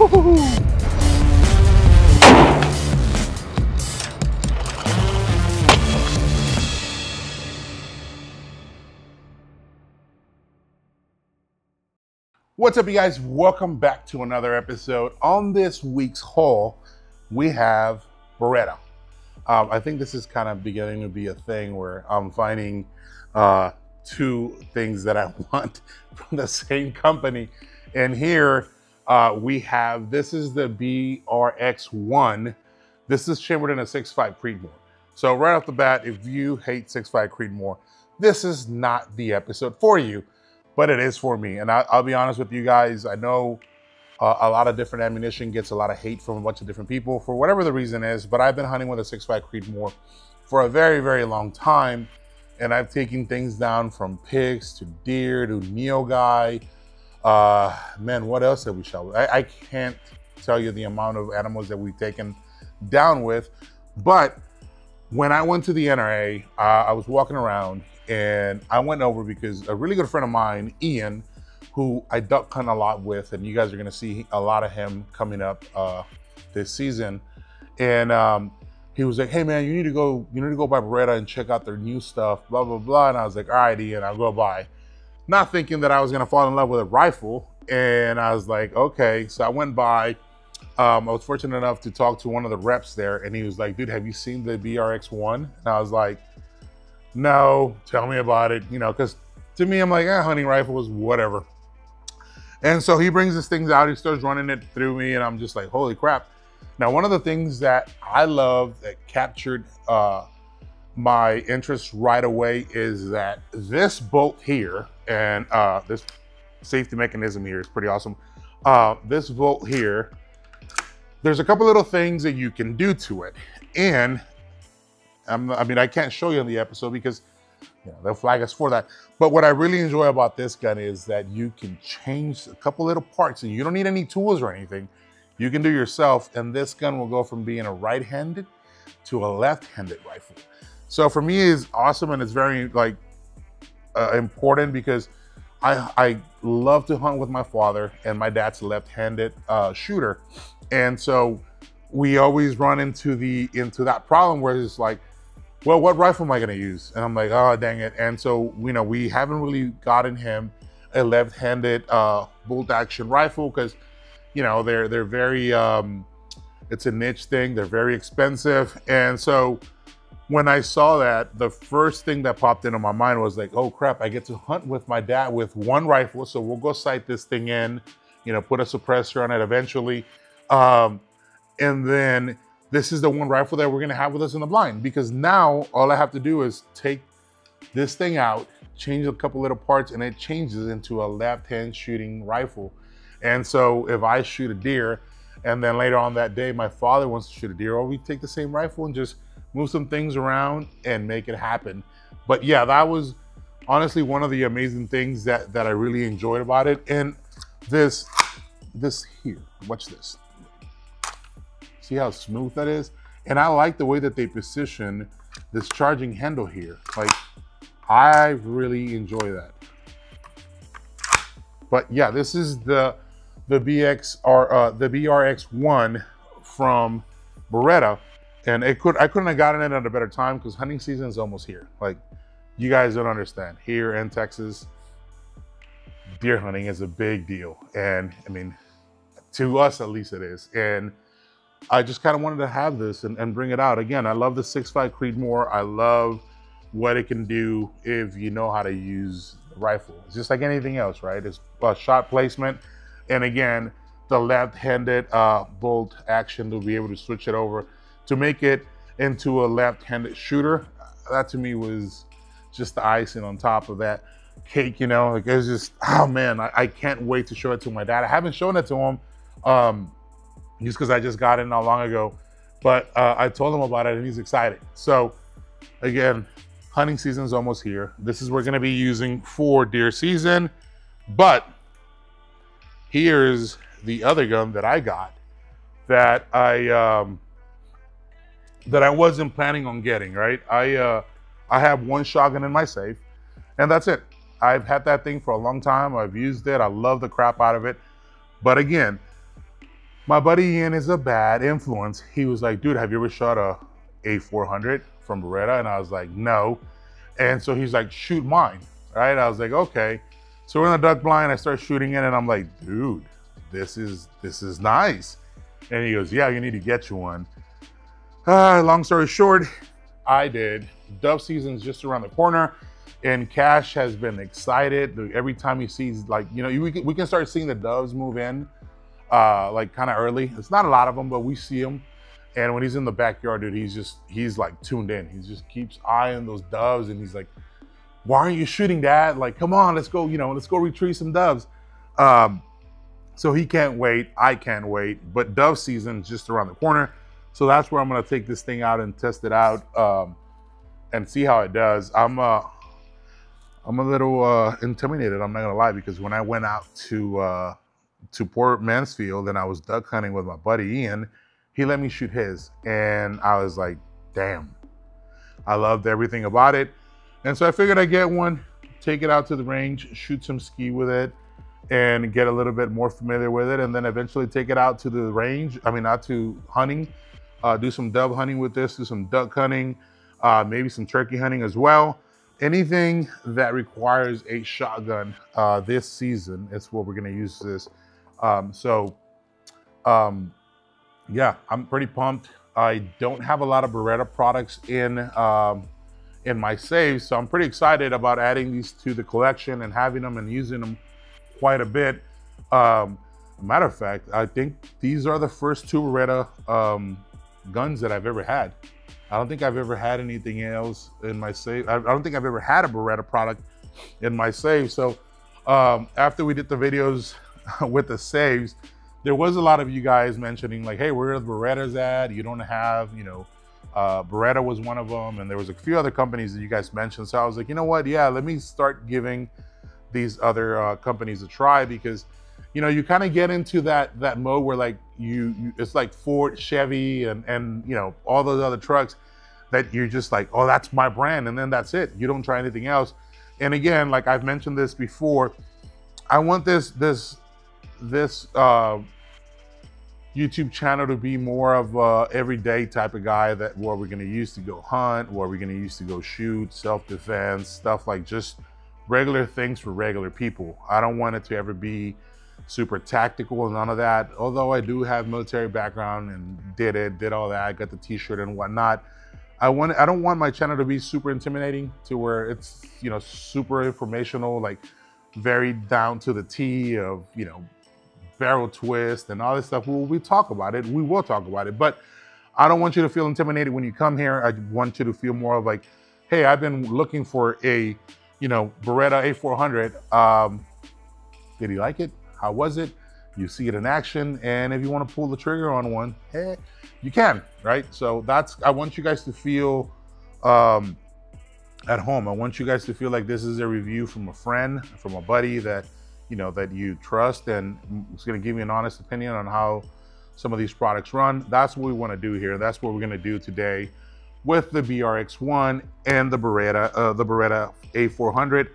What's up, you guys? Welcome back to another episode. On this week's haul, we have Beretta. I think this is kind of beginning to be a thing where I'm finding two things that I want from the same company. And here we have, this is the BRX1. This is chambered in a 6.5 Creedmoor. So right off the bat, if you hate 6.5 Creedmoor, this is not the episode for you. But it is for me. And I'll be honest with you guys, I know a lot of different ammunition gets a lot of hate from a bunch of different people for whatever the reason is, but I've been hunting with a 6.5 Creedmoor for a very, very long time. And I've taken things down from pigs to deer to neogai. Man, what else have we shot with? I can't tell you the amount of animals that we've taken down with. But when I went to the NRA, I was walking around and I went over because a really good friend of mine, Ian, who I duck hunt a lot with, and you guys are gonna see a lot of him coming up this season. And he was like, hey man, you need to go by Beretta and check out their new stuff, blah, blah, blah. And I was like, all right, Ian, I'll go by. Not thinking that I was gonna fall in love with a rifle. And I was like, okay. So I went by. I was fortunate enough to talk to one of the reps there, and he was like, dude, have you seen the BRX1? And I was like, no, tell me about it. You know, because to me, I'm like, hunting rifles, whatever. And so he brings this thing out, he starts running it through me, and I'm just like, holy crap. Now, one of the things that I love that captured my interest right away is that this bolt here, and this safety mechanism here is pretty awesome. This bolt here, there's a couple little things that you can do to it. And I mean, I can't show you in the episode because they'll flag us for that. But what I really enjoy about this gun is that you can change a couple little parts and you don't need any tools or anything. You can do yourself, and this gun will go from being a right-handed to a left-handed rifle. So for me, it's awesome, and it's very important because I love to hunt with my father, and my dad's a left-handed shooter. And so we always run into that problem where it's like, well, what rifle am I gonna use? And I'm like, oh, dang it. And so, we haven't really gotten him a left-handed bolt action rifle because, they're very, it's a niche thing. They're very expensive. And so when I saw that, the first thing that popped into my mind was like, oh crap, I get to hunt with my dad with one rifle. So we'll go sight this thing in, put a suppressor on it eventually. And then this is the one rifle that we're gonna have with us in the blind, because now all I have to do is take this thing out, change a couple little parts, and it changes into a left-hand shooting rifle. And so if I shoot a deer, and then later on that day, my father wants to shoot a deer, or we take the same rifle and just move some things around and make it happen. But yeah, that was honestly one of the amazing things that I really enjoyed about it. And this here, watch this. See how smooth that is? And I like the way that they position this charging handle here. Like, I really enjoy that. But yeah, this is the BRX1 from Beretta. And I couldn't have gotten it at a better time because hunting season is almost here. Like, you guys don't understand. Here in Texas, deer hunting is a big deal. And I mean, to us at least it is. And I just kind of wanted to have this and bring it out. Again, I love the 6.5 Creedmoor. I love what it can do if you know how to use the rifle. It's just like anything else, right? It's shot placement. And again, the left-handed bolt action to be able to switch it over to make it into a left-handed shooter. That to me was just the icing on top of that cake, like it was just, oh man, I can't wait to show it to my dad. I haven't shown it to him just because I just got it not long ago, but I told him about it and he's excited. So again, hunting season is almost here. This is what we're gonna be using for deer season, but here's the other gun that I got that I wasn't planning on getting, right? I have one shotgun in my safe and that's it. I've had that thing for a long time. I've used it. I love the crap out of it. But again, My buddy Ian is a bad influence. He was like, dude, have you ever shot a A400 from Beretta? And I was like, no. And so he's like, shoot mine, right? I was like, okay. So we're in the duck blind, I start shooting it and I'm like, dude, this is nice. And he goes, yeah, you need to get you one. Long story short, I did. Dove season's just around the corner and Cash has been excited. Every time he sees, like, you know, we can start seeing the doves move in like kind of early. It's not a lot of them, but we see them. And when he's in the backyard, dude, he's like tuned in. He just keeps eyeing those doves and he's like, why aren't you shooting, Dad? Like, come on, let's go, you know, let's go retrieve some doves. So he can't wait, I can't wait, but dove season's just around the corner. So that's where I'm gonna take this thing out and test it out and see how it does. I'm a little intimidated, I'm not gonna lie, because when I went out to Port Mansfield and I was duck hunting with my buddy Ian, he let me shoot his. And I was like, damn, I loved everything about it. And so I figured I'd get one, take it out to the range, shoot some ski with it, and get a little bit more familiar with it. And then eventually take it out to the range, I mean, out to hunting, do some dove hunting with this, do some duck hunting, maybe some turkey hunting as well. Anything that requires a shotgun this season, it's what we're gonna use this. Yeah, I'm pretty pumped. I don't have a lot of Beretta products in my saves, so I'm pretty excited about adding these to the collection and having them and using them quite a bit. Matter of fact, I think these are the first two Beretta guns that I've ever had. I don't think I've ever had anything else in my save. I don't think I've ever had a Beretta product in my save. So after we did the videos with the saves, there was a lot of you guys mentioning like, hey, where are the Berettas at? You don't have, you know, Beretta was one of them, and there was a few other companies that you guys mentioned. So I was like, you know what? Yeah, let me start giving these other companies a try, because, you know, you kind of get into that mode where like it's like Ford, Chevy, and you know, all those other trucks that you're just like, oh, that's my brand, and then that's it. You don't try anything else. And again, like I've mentioned this before, I want this YouTube channel to be more of a everyday type of guy, that what we're gonna use to go hunt, what we're gonna use to go shoot, self-defense, stuff like just regular things for regular people. I don't want it to ever be super tactical and none of that. Although I do have military background and did all that, I got the t-shirt and whatnot. I don't want my channel to be super intimidating to where it's, you know, super informational, like very down to the T of, you know, barrel twist and all this stuff. We talk about it, we will talk about it, but I don't want you to feel intimidated when you come here. I want you to feel more of like, hey, I've been looking for a, you know, Beretta A400. Did he like it? How was it? You see it in action, and if you want to pull the trigger on one, hey, you can, right? So I want you guys to feel at home. I want you guys to feel like this is a review from a friend, from a buddy that, you know, that you trust, and it's going to give you an honest opinion on how some of these products run. That's what we want to do here. That's what we're going to do today with the BRX1 and the Beretta A400.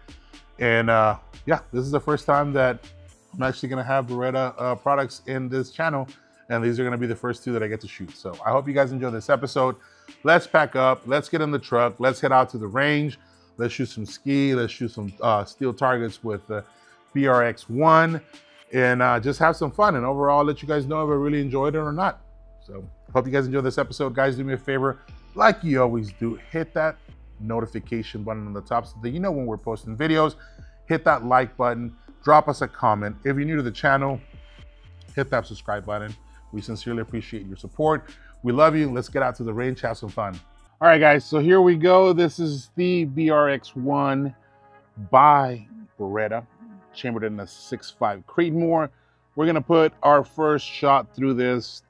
And yeah, this is the first time that I'm actually going to have Beretta products in this channel, and these are going to be the first two that I get to shoot. So I hope you guys enjoy this episode. Let's pack up, let's get in the truck, let's head out to the range, let's shoot some ski, let's shoot some steel targets with the BRX1, and just have some fun. And overall, let you guys know if I really enjoyed it or not. So hope you guys enjoy this episode. Guys, do me a favor, like you always do, hit that notification button on the top so that you know when we're posting videos. Hit that like button, drop us a comment. If you're new to the channel, hit that subscribe button. We sincerely appreciate your support. We love you. Let's get out to the range, have some fun. All right, guys, so here we go. This is the BRX1 by Beretta, chambered in a 6.5 Creedmoor. We're gonna put our first shot through this.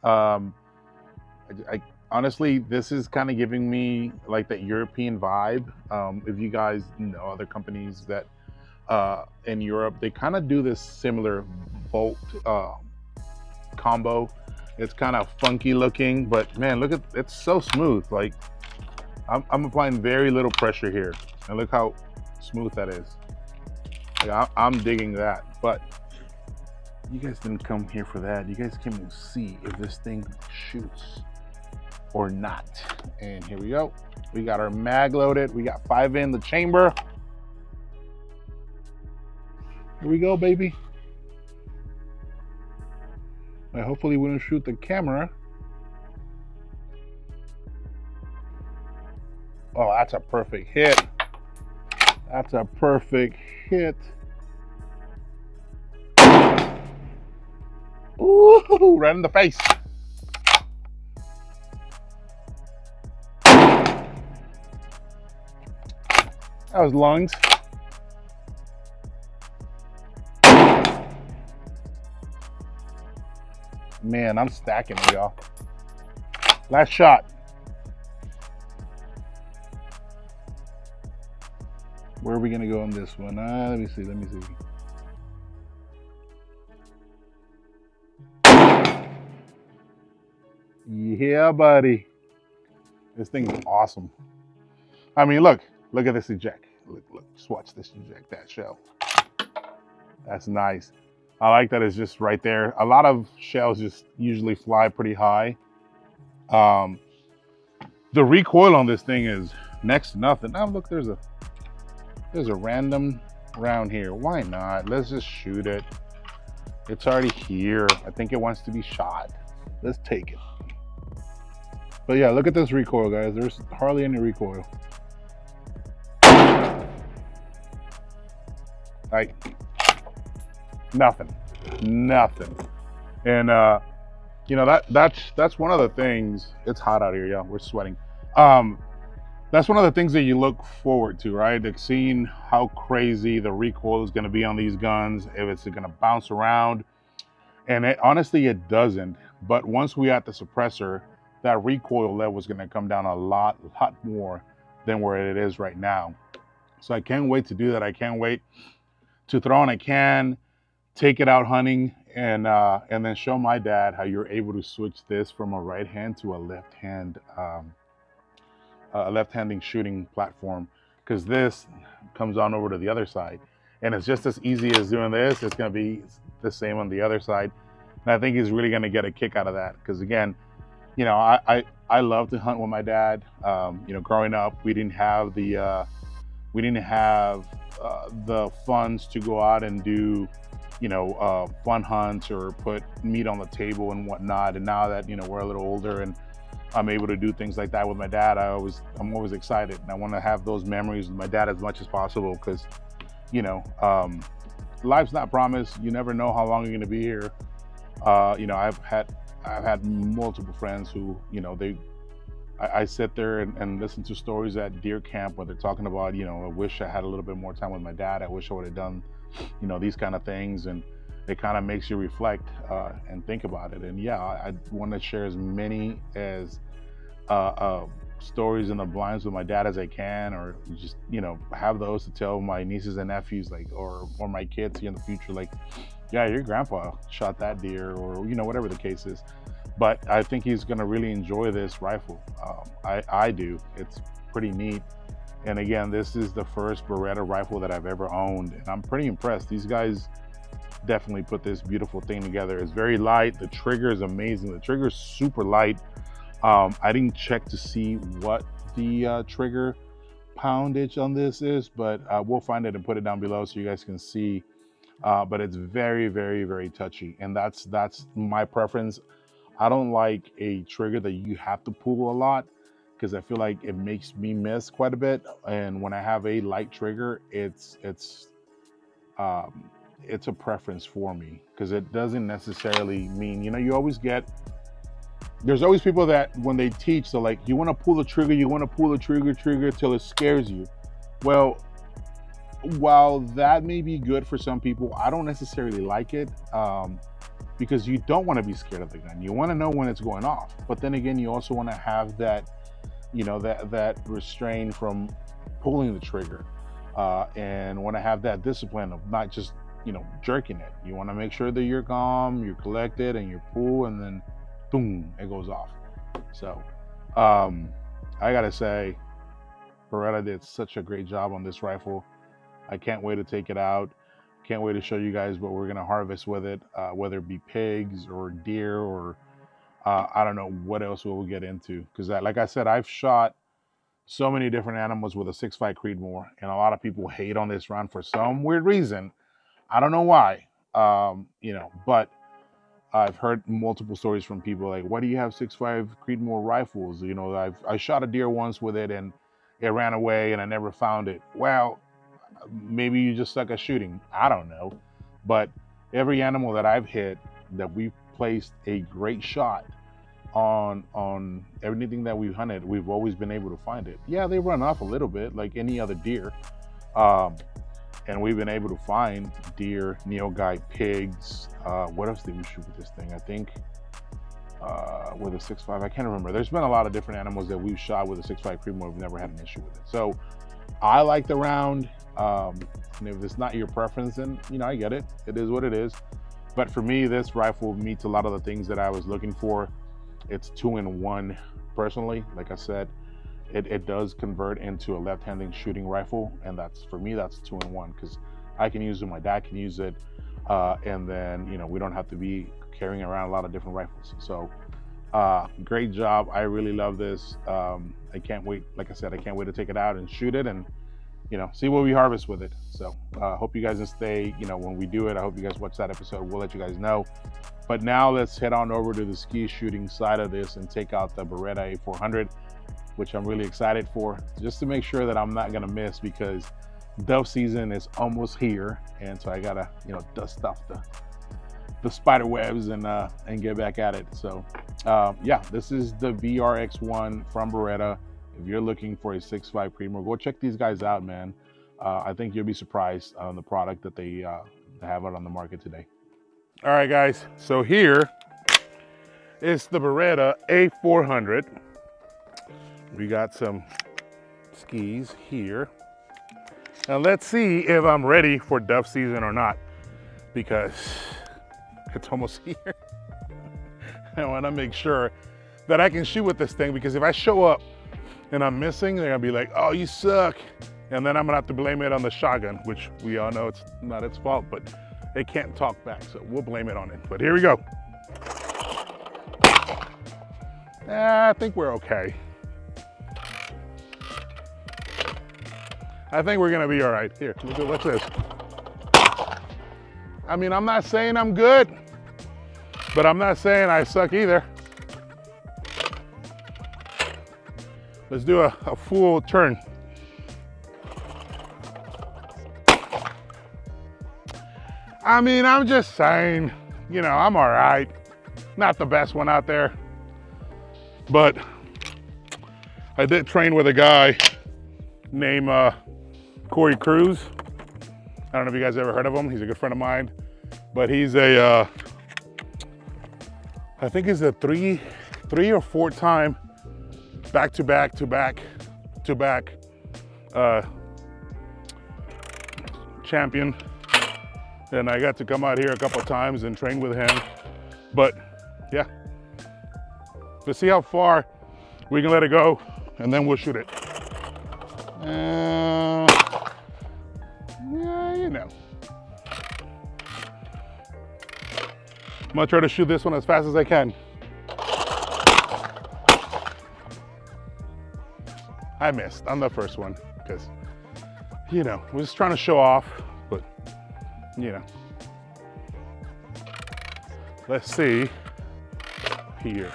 Honestly, this is kind of giving me like that European vibe. If you guys know other companies that in Europe, they kind of do this similar bolt combo. It's kind of funky looking, but man, look at, it's so smooth. Like I'm applying very little pressure here, and look how smooth that is. Like, I'm digging that. But You guys didn't come here for that. You guys came to see if this thing shoots or not. And here we go. We got our mag loaded. We got 5 in the chamber. Here we go, baby. Hopefully we don't shoot the camera. Oh, that's a perfect hit. That's a perfect hit. Ooh, right in the face. That was lungs. Man, I'm stacking it, y'all. Last shot. Where are we gonna go on this one? Let me see, let me see. Yeah, buddy. This thing is awesome. I mean, look at this eject. Look, just watch this eject, that shell. That's nice. I like that it's just right there. A lot of shells just usually fly pretty high. The recoil on this thing is next to nothing. Now look, there's a random round here. Why not? Let's just shoot it. It's already here. I think it wants to be shot. Let's take it. But yeah, look at this recoil, guys. There's hardly any recoil. Like nothing. And you know, that's one of the things. It's hot out here, yeah. We're sweating. That's one of the things that you look forward to, right? Like seeing how crazy the recoil is going to be on these guns, if it's going to bounce around. And honestly, it doesn't. But once we add the suppressor, that recoil level is going to come down a lot more than where it is right now. So I can't wait to do that. I can't wait to throw on a can, take it out hunting, and then show my dad how you're able to switch this from a right hand to a left hand, a left-handing shooting platform, because this comes on over to the other side, and it's just as easy as doing this. It's going to be the same on the other side, and I think he's really going to get a kick out of that. Because again, you know, I love to hunt with my dad. You know, growing up, we didn't have the funds to go out and do, you know, fun hunts or put meat on the table and whatnot. And now that, you know, we're a little older and I'm able to do things like that with my dad, I'm always excited, and I want to have those memories with my dad as much as possible. Because, you know, life's not promised. You never know how long you're going to be here. You know, I've had multiple friends who, you know, I sit there and listen to stories at deer camp where they're talking about, you know, I wish I had a little bit more time with my dad. I wish I would have done, you know, these kind of things. And it kind of makes you reflect and think about it. And yeah, I want to share as many as stories in the blinds with my dad as I can, or just, you know, have those to tell my nieces and nephews, like, or my kids in the future, like, yeah, your grandpa shot that deer, or, you know, whatever the case is. But I think he's going to really enjoy this rifle. I do. It's pretty neat. And again, this is the first Beretta rifle that I've ever owned, and I'm pretty impressed. These guys definitely put this beautiful thing together. It's very light. The trigger is amazing. The trigger is super light. I didn't check to see what the trigger poundage on this is, but we'll find it and put it down below so you guys can see. But it's very, very, very touchy, and that's my preference. I don't like a trigger that you have to pull a lot, because I feel like it makes me miss quite a bit. And when I have a light trigger, it's a preference for me, because it doesn't necessarily mean, you know, there's always people that when they teach, they're like, you want to pull the trigger, trigger till it scares you. Well, while that may be good for some people, I don't necessarily like it, because you don't want to be scared of the gun. You want to know when it's going off, but then again, you also want to have that, you know, that restraint from pulling the trigger, and want to have that discipline of not just, you know, jerking it. You want to make sure that you're calm, you're collected, and you pull, and then boom, it goes off. So I gotta say, Beretta did such a great job on this rifle. I can't wait to take it out. Can't wait to show you guys what we're gonna harvest with it, whether it be pigs or deer or I don't know what else we'll get into. Because like I said, I've shot so many different animals with a 6.5 Creedmoor, and a lot of people hate on this round for some weird reason. I don't know why, you know, but I've heard multiple stories from people like, why do you have 6.5 Creedmoor rifles? You know, I shot a deer once with it and it ran away and I never found it. Well, maybe you just suck at shooting. I don't know. But every animal that I've hit that we've placed a great shot on everything that we've hunted, we've always been able to find it. Yeah, they run off a little bit like any other deer. And we've been able to find deer, nilgai, pigs. What else did we shoot with this thing? I think with a 6.5, I can't remember. There's been a lot of different animals that we've shot with a 6.5 Creedmoor. We've never had an issue with it. So I like the round. And if it's not your preference, then, you know, I get it. It is what it is. But for me, this rifle meets a lot of the things that I was looking for. It's 2-in-1 personally. Like I said, it does convert into a left-handed shooting rifle. And that's, for me, that's 2-in-1 because I can use it, my dad can use it. And then, you know, we don't have to be carrying around a lot of different rifles. So great job. I really love this. I can't wait. Like I said, I can't wait to take it out and shoot it and, you know, see what we harvest with it. So hope you guys can stay, you know, when we do it. I hope you guys watch that episode. We'll let you guys know. But now let's head on over to the ski shooting side of this and take out the Beretta A400, which I'm really excited for, just to make sure that I'm not gonna miss, because dove season is almost here. And so I gotta, you know, dust off the spider webs and get back at it. So yeah, this is the BRX1 from Beretta. If you're looking for a 6.5 Creedmoor, go check these guys out, man. I think you'll be surprised on the product that they have out on the market today. All right, guys, so here is the Beretta A400. We got some skis here. Now let's see if I'm ready for dove season or not, because it's almost here. I wanna make sure that I can shoot with this thing, because if I show up and I'm missing, they're gonna be like, oh, you suck. And then I'm gonna have to blame it on the shotgun, which we all know it's not its fault, but they can't talk back, so we'll blame it on it. But here we go. I think we're okay. I think we're gonna be all right. Here, what's this? I mean, I'm not saying I'm good, but I'm not saying I suck either. Let's do a full turn. I mean, I'm just saying, you know, I'm all right. Not the best one out there, but I did train with a guy named Corey Cruz. I don't know if you guys ever heard of him. He's a good friend of mine, but he's a, I think he's a three or four time back-to-back champion. And I got to come out here a couple of times and train with him. But yeah, let's see how far we can let it go, and then we'll shoot it. Yeah, you know. I'm gonna try to shoot this one as fast as I can. I missed on the first one because, you know, we're just trying to show off, but, you know. Let's see here.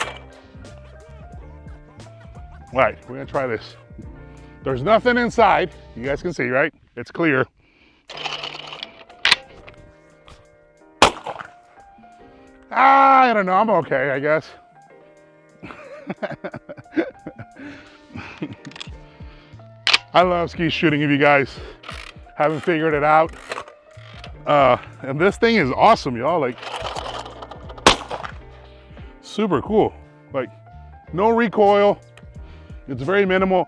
All right, we're gonna try this. There's nothing inside. You guys can see, right? It's clear. I don't know, I'm okay, I guess. I love ski shooting, if you guys haven't figured it out. And this thing is awesome, y'all. Like, super cool. Like, no recoil. It's very minimal.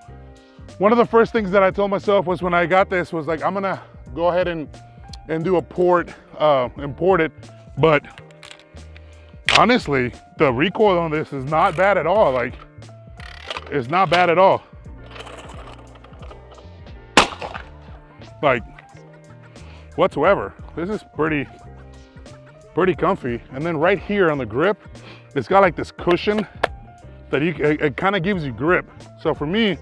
One of the first things that I told myself was when I got this was like, I'm gonna go ahead and do a port, import it. But honestly, the recoil on this is not bad at all. Like, it's not bad at all. Like, whatsoever. This is pretty comfy. And then right here on the grip, it's got like this cushion that it kind of gives you grip. So for me,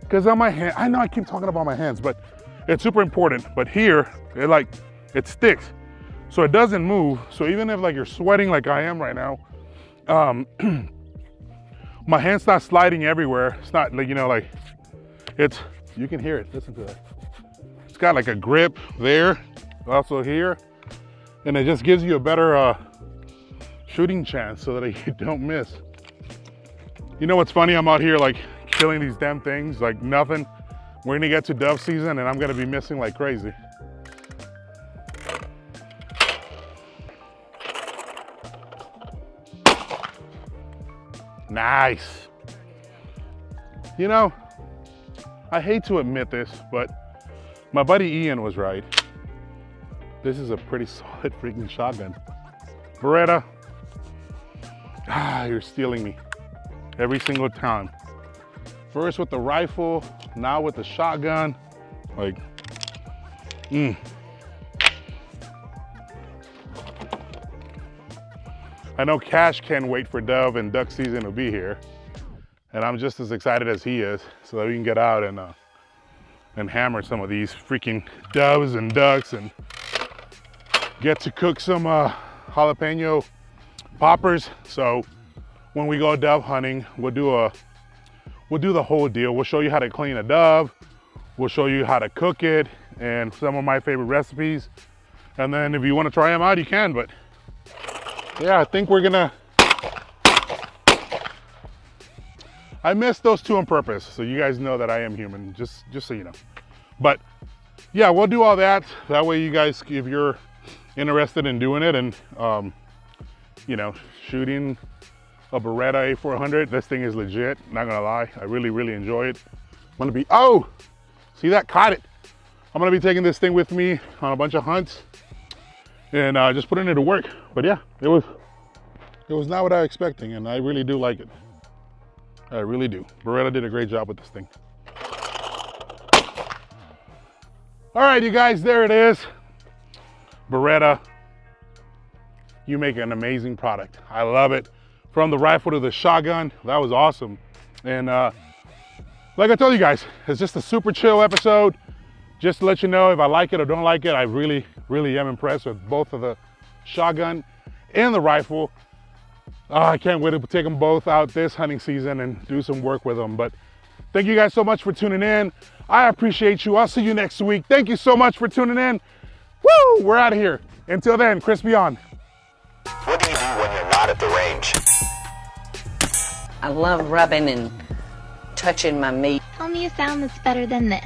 because on my hand, I know I keep talking about my hands, but it's super important. But here, it sticks, so it doesn't move. So even if like you're sweating like I am right now, my hand's not sliding everywhere. It's not like, you know, like you can hear it, listen to that. It's got like a grip there, also here, and it just gives you a better shooting chance so that you don't miss. You know what's funny? I'm out here like killing these damn things like nothing. We're gonna get to dove season and I'm gonna be missing like crazy. Nice. You know, I hate to admit this, but my buddy Ian was right. This is a pretty solid freaking shotgun. Beretta, you're stealing me every single time. First with the rifle, now with the shotgun. Like, I know Cash can't wait for dove and duck season to be here. And I'm just as excited as he is so that we can get out and hammer some of these freaking doves and ducks and get to cook some jalapeno poppers. So when we go dove hunting, we'll do the whole deal. We'll show you how to clean a dove. We'll show you how to cook it and some of my favorite recipes. And then if you want to try them out, you can. But yeah, I think we're gonna, I missed those two on purpose. So you guys know that I am human, just so you know. But yeah, we'll do all that. That way you guys, if you're interested in doing it and, you know, shooting a Beretta A400, this thing is legit, not gonna lie. I really enjoy it. I'm gonna be, oh, see that, caught it. I'm gonna be taking this thing with me on a bunch of hunts and just putting it to work. But yeah, it was not what I was expecting, and I really do like it. I really do. Beretta did a great job with this thing. All right, you guys, there it is. Beretta, you make an amazing product. I love it. From the rifle to the shotgun, that was awesome. And like I told you guys, it's just a super chill episode. Just to let you know if I like it or don't like it. I really am impressed with both of the shotgun and the rifle. I can't wait to take them both out this hunting season and do some work with them. But thank you guys so much for tuning in. I appreciate you. I'll see you next week. Thank you so much for tuning in. Woo! We're out of here. Until then, crispy on. What do you do when you're not at the range? I love rubbing and touching my meat. Tell me a sound that's better than this.